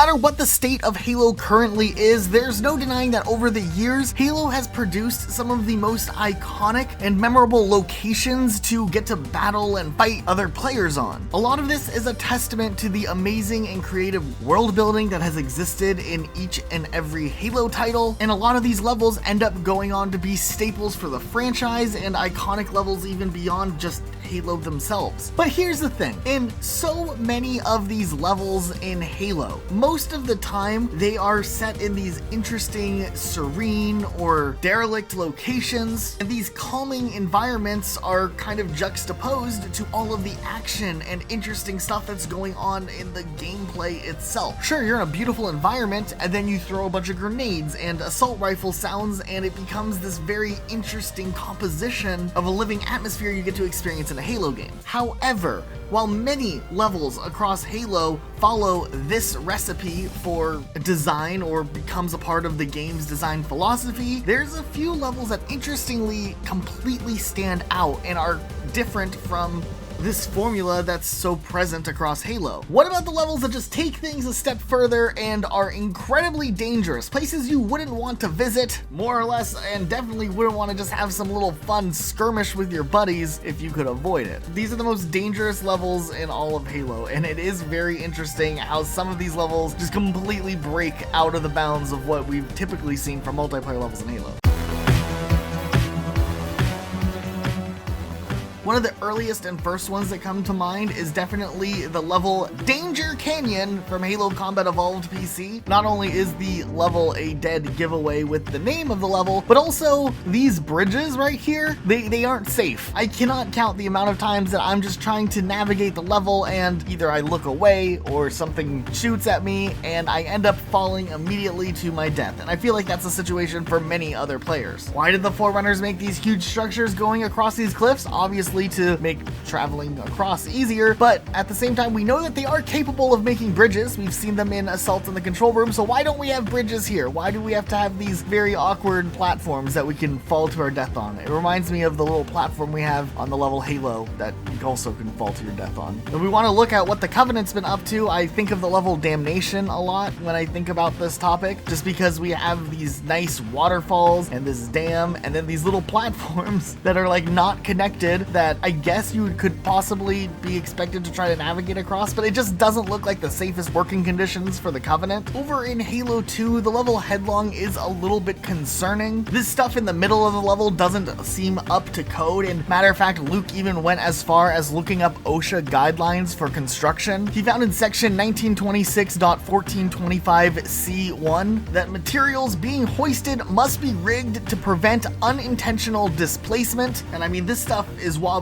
matter what the state of Halo currently is, there's no denying that over the years, Halo has produced some of the most iconic and memorable locations to get to battle and fight other players on. A lot of this is a testament to the amazing and creative world building that has existed in each and every Halo title, and a lot of these levels end up going on to be staples for the franchise and iconic levels even beyond just Halo themselves. But here's the thing, in so many of these levels in Halo, most of the time they are set in these interesting, serene, or derelict locations, and these calming environments are kind of juxtaposed to all of the action and interesting stuff that's going on in the gameplay itself. Sure, you're in a beautiful environment, and then you throw a bunch of grenades and assault rifle sounds, and it becomes this very interesting composition of a living atmosphere you get to experience in a Halo game. However, while many levels across Halo follow this recipe for design or becomes a part of the game's design philosophy, there's a few levels that interestingly completely stand out and are different from this formula that's so present across Halo. What about the levels that just take things a step further and are incredibly dangerous? Places you wouldn't want to visit, more or less, and definitely wouldn't want to just have some little fun skirmish with your buddies if you could avoid it. These are the most dangerous levels in all of Halo, and it is very interesting how some of these levels just completely break out of the bounds of what we've typically seen from multiplayer levels in Halo. One of the earliest and first ones that come to mind is definitely the level Danger Canyon from Halo Combat Evolved PC. Not only is the level a dead giveaway with the name of the level, but also these bridges right here, they aren't safe. I cannot count the amount of times that I'm just trying to navigate the level and either I look away or something shoots at me and I end up falling immediately to my death. And I feel like that's a situation for many other players. Why did the Forerunners make these huge structures going across these cliffs? Obviously to make traveling across easier, but at the same time we know that they are capable of making bridges. We've seen them in Assault in the Control Room, so why don't we have bridges here? Why do we have to have these very awkward platforms that we can fall to our death on? It reminds me of the little platform we have on the level Halo that you also can fall to your death on. If we want to look at what the Covenant's been up to, I think of the level Damnation a lot when I think about this topic, just because we have these nice waterfalls and this dam and then these little platforms that are like not connected that I guess you could possibly be expected to try to navigate across, but it just doesn't look like the safest working conditions for the Covenant. Over in Halo 2, the level Headlong is a little bit concerning. This stuff in the middle of the level doesn't seem up to code, and matter of fact, Luke even went as far as looking up OSHA guidelines for construction. He found in section 1926.1425C1 that materials being hoisted must be rigged to prevent unintentional displacement, and I mean, this stuff is wobbly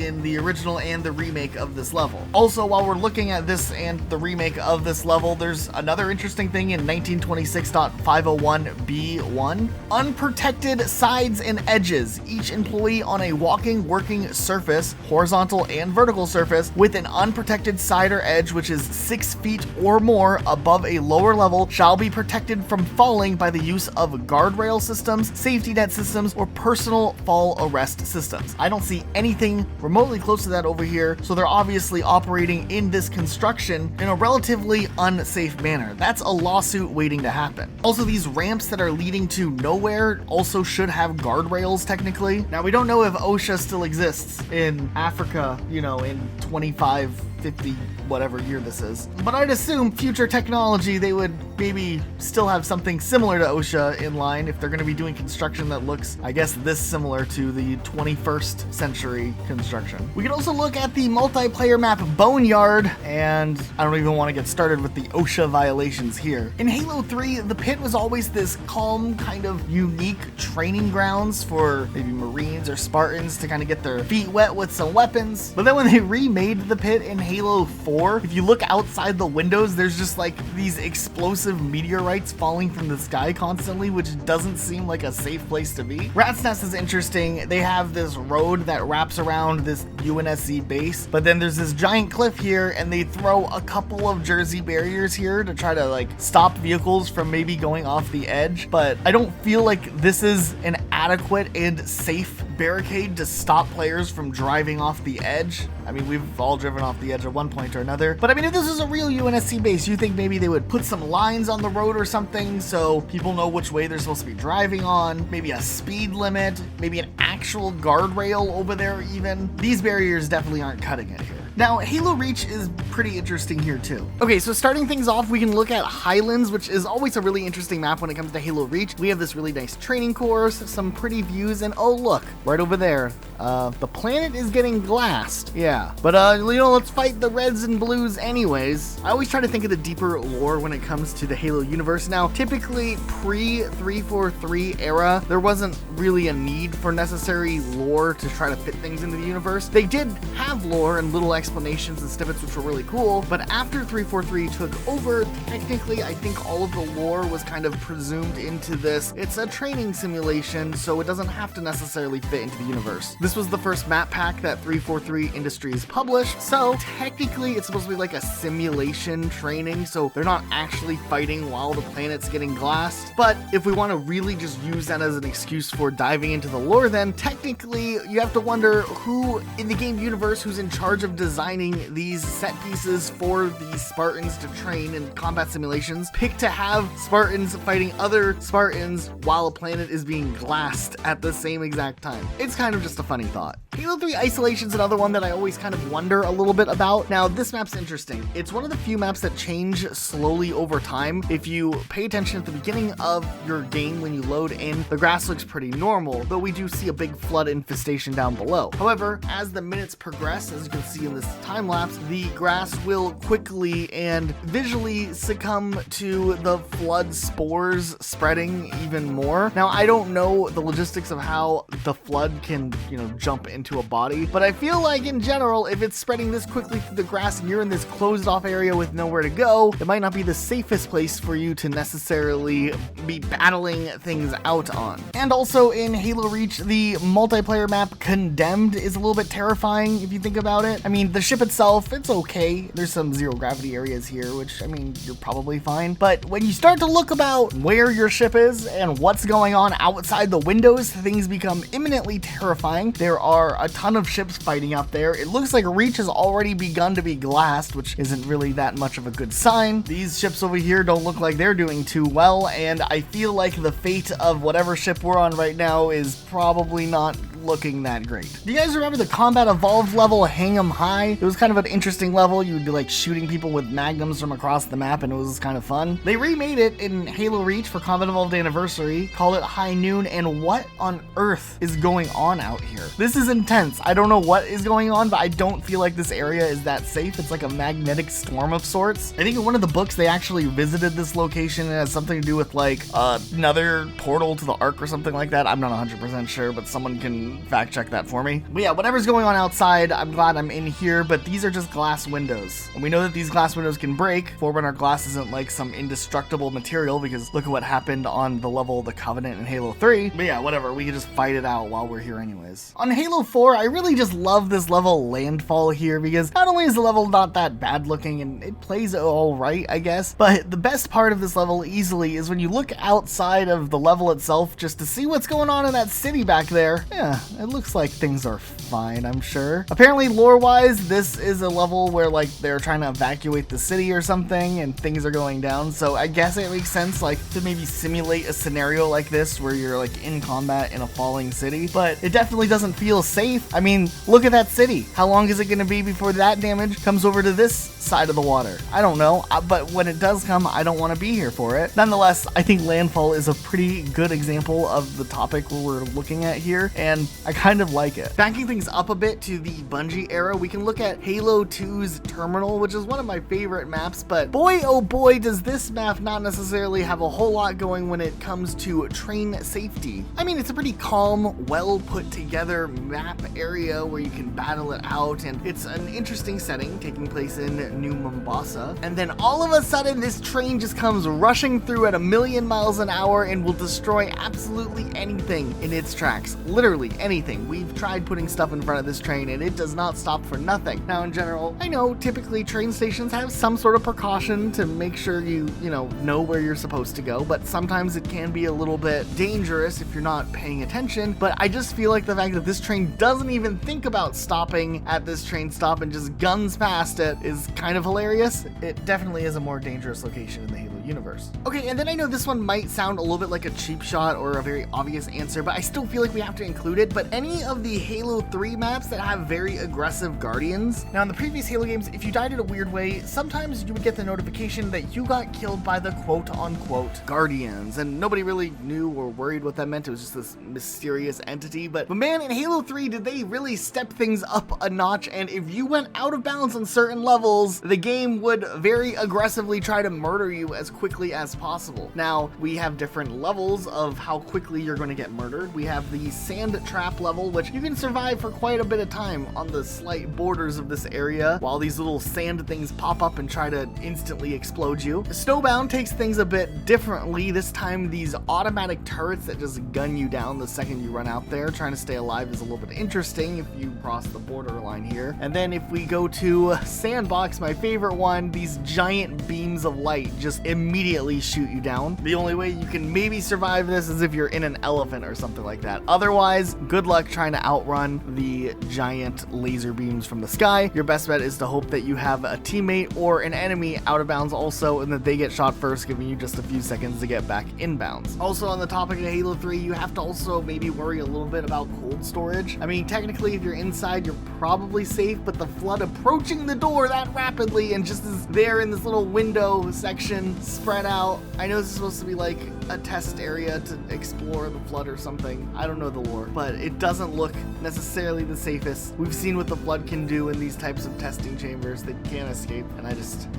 in the original and the remake of this level. Also, while we're looking at this and the remake of this level, there's another interesting thing in 1926.501B1. Unprotected sides and edges. Each employee on a walking working surface, horizontal and vertical surface, with an unprotected side or edge which is 6 feet or more above a lower level shall be protected from falling by the use of guardrail systems, safety net systems, or personal fall arrest systems. I don't see anything remotely close to that over here, so they're obviously operating in this construction in a relatively unsafe manner. That's a lawsuit waiting to happen. Also, these ramps that are leading to nowhere also should have guardrails technically. Now, we don't know if OSHA still exists in Africa, you know, in 2550 whatever year this is, but I'd assume future technology they would maybe still have something similar to OSHA in line if they're going to be doing construction that looks, I guess, this similar to the 21st century construction. We could also look at the multiplayer map Boneyard, and I don't even want to get started with the OSHA violations here. In Halo 3, the pit was always this calm, kind of unique training grounds for maybe Marines or Spartans to kind of get their feet wet with some weapons, but then when they remade the pit in Halo 4, if you look outside the windows, there's just like these explosive meteorites falling from the sky constantly, which doesn't seem like a safe place to be. Rat's Nest is interesting. They have this road that wraps around this UNSC base, but then there's this giant cliff here, and they throw a couple of Jersey barriers here to try to like stop vehicles from maybe going off the edge, but I don't feel like this is an adequate and safe barricade to stop players from driving off the edge. I mean, we've all driven off the edge at one point or another. But I mean, if this was a real UNSC base, you think maybe they would put some lines on the road or something so people know which way they're supposed to be driving on, maybe a speed limit, maybe an actual guardrail over there even. These barriers definitely aren't cutting it here. Now, Halo Reach is pretty interesting here too. Okay, so starting things off, we can look at Highlands, which is always a really interesting map when it comes to Halo Reach. We have this really nice training course, some pretty views, and oh look, right over there, the planet is getting glassed. Yeah, but you know, let's fight the reds and blues anyways. I always try to think of the deeper lore when it comes to the Halo universe. Now, typically pre-343 era, there wasn't really a need for necessary lore to try to fit things into the universe. They did have lore and little explanations and snippets which were really cool, but after 343 took over, technically I think all of the lore was kind of presumed into this. It's a training simulation, so it doesn't have to necessarily fit into the universe. This was the first map pack that 343 Industries published, so technically it's supposed to be like a simulation training, so they're not actually fighting while the planet's getting glassed. But if we want to really just use that as an excuse for diving into the lore, then technically you have to wonder who in the game universe who's in charge of designing these set pieces for the Spartans to train in combat simulations, pick to have Spartans fighting other Spartans while a planet is being glassed at the same exact time. It's kind of just a funny thought. Halo 3 Isolation's another one that I always kind of wonder a little bit about. Now, this map's interesting. It's one of the few maps that change slowly over time. If you pay attention at the beginning of your game when you load in, the grass looks pretty normal, though we do see a big flood infestation down below. However, as the minutes progress, as you can see in this time lapse, the grass will quickly and visually succumb to the flood spores spreading even more. Now, I don't know the logistics of how the flood can, you know, jump into a body, but I feel like in general, if it's spreading this quickly through the grass and you're in this closed off area with nowhere to go, it might not be the safest place for you to necessarily be battling things out on. And also in Halo Reach, the multiplayer map Condemned is a little bit terrifying if you think about it. I mean, the ship itself, it's okay. There's some zero gravity areas here, which, I mean, you're probably fine. But when you start to look about where your ship is and what's going on outside the windows, things become imminently terrifying. There are a ton of ships fighting out there. It looks like Reach has already begun to be glassed, which isn't really that much of a good sign. These ships over here don't look like they're doing too well, and I feel like the fate of whatever ship we're on right now is probably not looking that great. Do you guys remember the Combat Evolved level, Hang 'em High? It was kind of an interesting level. You would be like shooting people with magnums from across the map, and it was kind of fun. They remade it in Halo Reach for Combat Evolved Anniversary, called it High Noon, and what on earth is going on out here? This is intense. I don't know what is going on, but I don't feel like this area is that safe. It's like a magnetic storm of sorts. I think in one of the books they actually visited this location. It has something to do with like another portal to the Ark or something like that. I'm not 100% sure, but someone can fact check that for me. But yeah, whatever's going on outside, I'm glad I'm in here, but these are just glass windows. And we know that these glass windows can break. Forerunner glass isn't like some indestructible material, because look at what happened on the level of the Covenant in Halo 3. But yeah, whatever, we can just fight it out while we're here anyways. On Halo 4, I really just love this level Landfall here, because not only is the level not that bad looking, and it plays all right, I guess, but the best part of this level easily is when you look outside of the level itself just to see what's going on in that city back there. Yeah, it looks like things are fine, I'm sure. Apparently, lore-wise, this is a level where like they're trying to evacuate the city or something and things are going down, so I guess it makes sense like to maybe simulate a scenario like this where you're like in combat in a falling city, but it definitely doesn't feel safe. I mean, look at that city. How long is it going to be before that damage comes over to this side of the water? I don't know, but when it does come, I don't want to be here for it. Nonetheless, I think Landfall is a pretty good example of the topic we're looking at here, and I kind of like it. Backing things up a bit to the Bungie era, we can look at Halo 2's Terminal, which is one of my favorite maps, but boy oh boy does this map not necessarily have a whole lot going when it comes to train safety. I mean, it's a pretty calm, well put together map area where you can battle it out, and it's an interesting setting taking place in New Mombasa. And then all of a sudden this train just comes rushing through at 1,000,000 miles an hour and will destroy absolutely anything in its tracks. Literally like anything, we've tried putting stuff in front of this train and it does not stop for nothing. Now in general, I know typically train stations have some sort of precaution to make sure you know where you're supposed to go, but sometimes it can be a little bit dangerous if you're not paying attention. But I just feel like the fact that this train doesn't even think about stopping at this train stop and just guns past it is kind of hilarious. It definitely is a more dangerous location in the Halo universe. Okay, and then I know this one might sound a little bit like a cheap shot or a very obvious answer, but I still feel like we have to include it. But any of the Halo 3 maps that have very aggressive guardians. Now in the previous Halo games, if you died in a weird way, sometimes you would get the notification that you got killed by the quote-unquote guardians, and nobody really knew or worried what that meant. It was just this mysterious entity. But man, in Halo 3, did they really step things up a notch, and if you went out of bounds on certain levels, the game would very aggressively try to murder you as quickly as possible. Now, we have different levels of how quickly you're going to get murdered. We have the sand trap level, which you can survive for quite a bit of time on the slight borders of this area while these little sand things pop up and try to instantly explode you. Snowbound takes things a bit differently. This time, these automatic turrets that just gun you down the second you run out there. Trying to stay alive is a little bit interesting if you cross the borderline here. And then if we go to Sandbox, my favorite one, these giant beams of light just immediately shoot you down. The only way you can maybe survive this is if you're in an elephant or something like that. Otherwise, good luck trying to outrun the giant laser beams from the sky. Your best bet is to hope that you have a teammate or an enemy out of bounds also, and that they get shot first, giving you just a few seconds to get back inbounds. Also on the topic of Halo 3, you have to also maybe worry a little bit about cold storage. I mean, technically if you're inside, you're probably safe, but the flood approaching the door that rapidly and just is there in this little window section spread out. I know this is supposed to be like a test area to explore the flood or something. I don't know the lore, but it doesn't look necessarily the safest. We've seen what the flood can do in these types of testing chambers. They can't escape, and I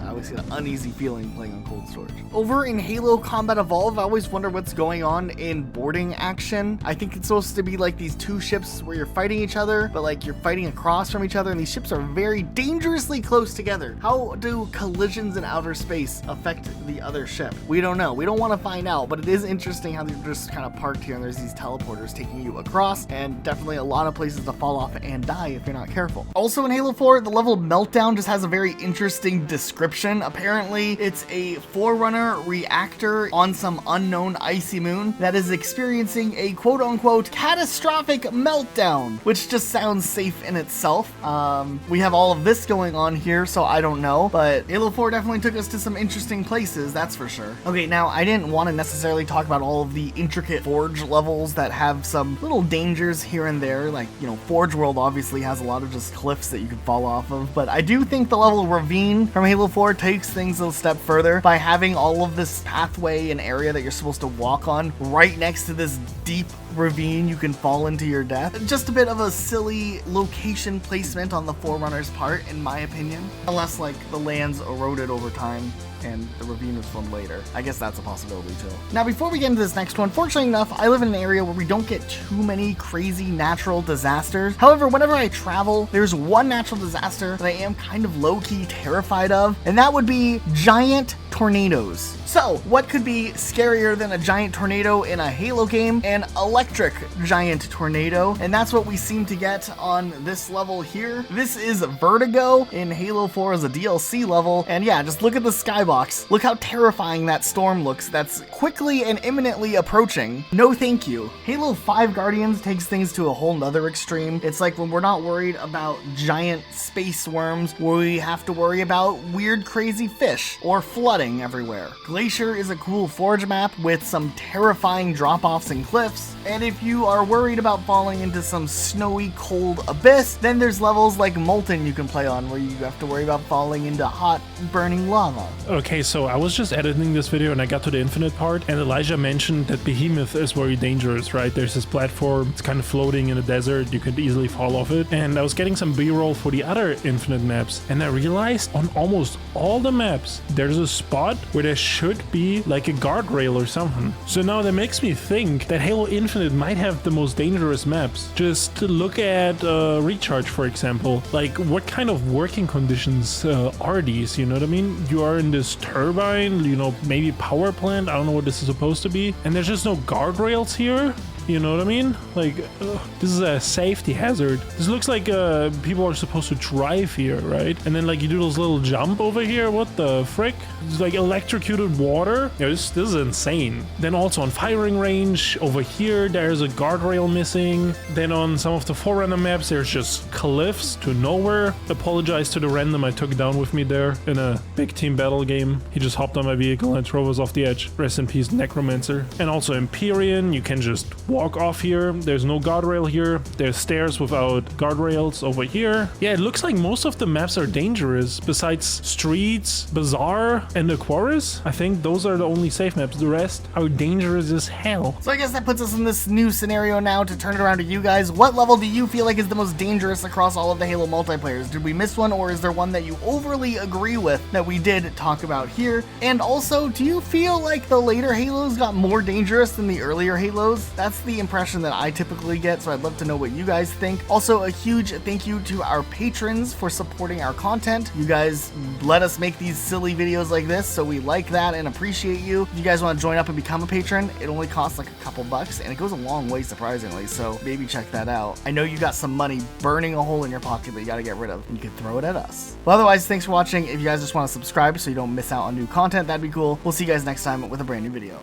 always get an uneasy feeling playing on cold storage. Over in Halo Combat Evolved, I always wonder what's going on in boarding action. I think it's supposed to be like these two ships where you're fighting each other, but like you're fighting across from each other, and these ships are very dangerously close together. How do collisions in outer space affect the other ship? We don't know. We don't want to find out, but it is interesting how they're just kind of parked here and there's these teleporters taking you across, and definitely a lot of places to fall off and die if you're not careful. Also in Halo 4, the level Meltdown just has a very interesting description. Apparently, it's a Forerunner reactor on some unknown icy moon that is experiencing a quote-unquote catastrophic meltdown, which just sounds safe in itself. We have all of this going on here, so I don't know, but Halo 4 definitely took us to some interesting places, that's for sure. Okay, now I didn't want to necessarily talk about all of the intricate Forge levels that have some little dangers here and there, like, Forge World obviously has a lot of just cliffs that you can fall off of, but I do think the level Ravine from Halo 4 takes things a step further by having all of this pathway and area that you're supposed to walk on right next to this deep ravine you can fall into your death. Just a bit of a silly location placement on the Forerunner's part, in my opinion. Unless, like, the land's eroded over time and the ravine was formed later. I guess that's a possibility too. Now, before we get into this next one, fortunately enough, I live in an area where we don't get too many crazy natural disasters. However, whenever I travel, there's one natural disaster that I am kind of low-key terrified of, and that would be giant tornadoes. So, what could be scarier than a giant tornado in a Halo game? An electric giant tornado, and that's what we seem to get on this level here. This is Vertigo in Halo 4 as a DLC level, and yeah, just look at the skybox. Look how terrifying that storm looks that's quickly and imminently approaching. No thank you. Halo 5 Guardians takes things to a whole nother extreme. It's like when we're not worried about giant space worms, we have to worry about weird crazy fish or flooding everywhere. Glacier is a cool Forge map with some terrifying drop-offs and cliffs, and if you are worried about falling into some snowy cold abyss, then there's levels like Molten you can play on where you have to worry about falling into hot burning lava. Okay, so I was just editing this video and I got to the Infinite part, and Elijah mentioned that Behemoth is very dangerous, right? There's this platform, it's kind of floating in the desert, you could easily fall off it, and I was getting some B-roll for the other Infinite maps, and I realized on almost all the maps there's a spot where there should be like a guardrail or something. So now that makes me think that Halo Infinite might have the most dangerous maps. Just to look at Recharge, for example, like what kind of working conditions are these, you know what I mean? You are in this turbine, maybe power plant, I don't know what this is supposed to be, and there's just no guardrails here. You know what I mean? Like, this is a safety hazard. This looks like people are supposed to drive here, right? And then like you do those little jump over here. What the frick? It's like electrocuted water. Yeah, this is insane. Then also on firing range over here, there's a guardrail missing. Then on some of the Forerunner maps, there's just cliffs to nowhere. Apologize to the random I took down with me there in a big team battle game. He just hopped on my vehicle and drove us off the edge. Rest in peace, Necromancer. And also Empyrean, you can just walk off here. There's no guardrail here. There's stairs without guardrails over here. Yeah, it looks like most of the maps are dangerous besides Streets, Bazaar, and the Quarries. I think those are the only safe maps. The rest are dangerous as hell. So I guess that puts us in this new scenario now to turn it around to you guys. What level do you feel like is the most dangerous across all of the Halo multiplayers? Did we miss one, or is there one that you overly agree with that we did talk about here? And also, do you feel like the later Halos got more dangerous than the earlier Halos? That's the impression that I typically get, so I'd love to know what you guys think. Also, a huge thank you to our patrons for supporting our content. You guys let us make these silly videos like this, so we like that and appreciate you. If you guys want to join up and become a patron, it only costs like a couple bucks, and it goes a long way, surprisingly, so maybe check that out. I know you got some money burning a hole in your pocket that you gotta get rid of, and you can throw it at us. Well, otherwise, thanks for watching. If you guys just want to subscribe so you don't miss out on new content, that'd be cool. We'll see you guys next time with a brand new video.